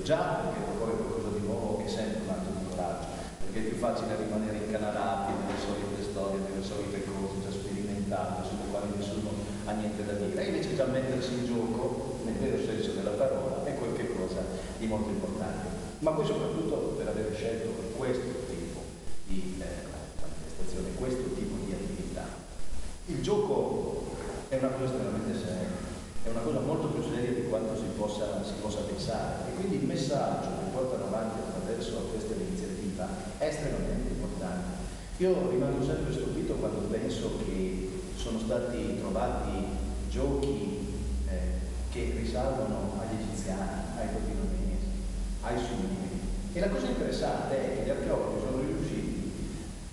già perché occorre qualcosa di nuovo, che è sempre un atto di coraggio, perché è più facile rimanere incanalati nelle solite storie, nelle solite cose già sperimentate, sulle quali nessuno ha niente da dire, e invece già mettersi in gioco, nel vero senso della parola, è qualcosa di molto importante. Ma poi soprattutto per aver scelto questo tipo di manifestazione, questo tipo di attività. Il gioco è una cosa estremamente seria, è una cosa molto più seria di quanto si possa pensare, e quindi il messaggio che portano avanti attraverso questa iniziativa è estremamente importante. Io rimango sempre stupito quando penso che sono stati trovati giochi che risalgono agli egiziani, ai babilonesi, ai sumeri. E la cosa interessante è che gli archeologi sono riusciti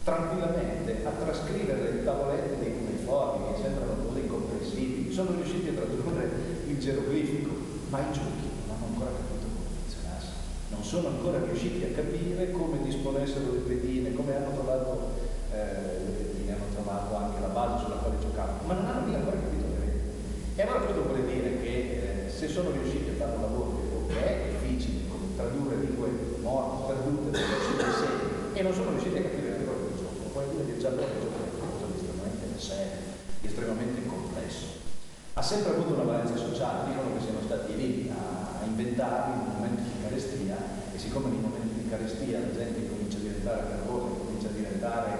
tranquillamente a trascrivere le tavolette dei cuneiformi, che sembrano cose incomprensibili, sono riusciti a tradurre il geroglifico, ma i giochi non hanno ancora capito come funzionasse, non sono ancora riusciti a capire come disponessero le pedine, come hanno trovato le pedine, hanno trovato anche la base sulla quale giocavano, ma non hanno mica ancora capito le regole. E allora questo vuole dire che se sono riusciti a fare un lavoro che è difficile, come tradurre lingue morte, perdute, e non sono riusciti a capire le regole del gioco, vuol dire che già loro il gioco è qualcosa di estremamente serio, di estremamente complesso. Ha sempre avuto una valenza sociale, dicono che siano stati lì a inventarli in un momento di carestia, e siccome nei momenti di carestia la gente comincia a diventare nervosa, comincia a diventare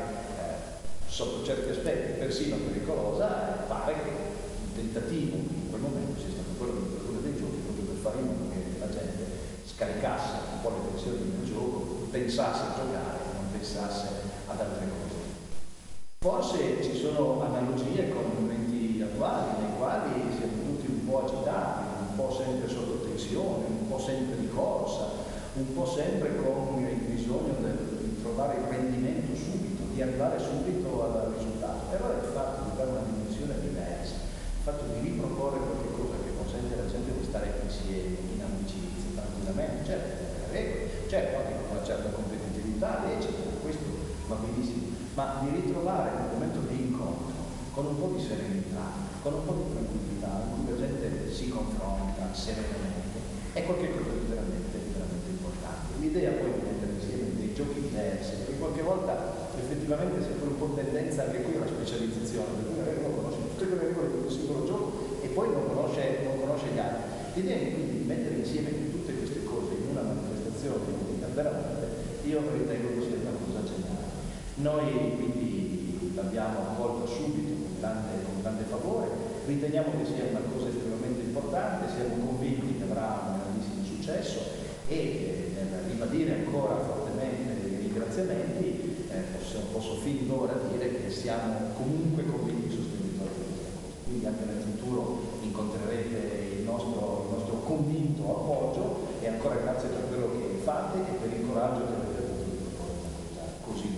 sotto certi aspetti persino pericolosa, pare che il tentativo in quel momento sia stato quello di produrre dei giochi proprio per fare in modo che la gente scaricasse un po' le tensioni del gioco, pensasse a giocare e non pensasse ad altre cose. Forse ci sono analogie con momenti attuali nei quali siamo tutti un po' agitati, un po' sempre sotto tensione, un po' sempre di corsa, un po' sempre con il bisogno di trovare il rendimento subito, di arrivare subito al risultato. E allora il fatto di dare una dimensione diversa, il fatto di riproporre qualcosa che consente alla gente di stare insieme, in amicizia, tranquillamente, certo anche con una certa competitività, lecita, questo va benissimo, ma di ritrovare un momento di incontro con un po' di serenità, con un po' di tranquillità, in cui la gente si confronta serenamente, è qualcosa di veramente importante. L'idea poi di mettere insieme dei giochi diversi, perché qualche volta effettivamente c'è un po' tendenza anche qui alla specializzazione, per cui magari uno conosce tutte le regole di un singolo gioco e poi non conosce gli altri. L'idea è quindi di mettere insieme tutte queste cose in una manifestazione unica, veramente, io ritengo che sia una cosa geniale. Noi quindi l'abbiamo accolta subito con grande favore, riteniamo che sia una cosa estremamente importante, siamo convinti che avrà un grandissimo successo e nel ribadire ancora fortemente i ringraziamenti posso fin d'ora dire che siamo comunque convinti sostenitori di questa cosa. Quindi anche nel futuro incontrerete il nostro convinto appoggio, e ancora grazie per quello che fate e per il coraggio che avete avuto di proporre una cosa così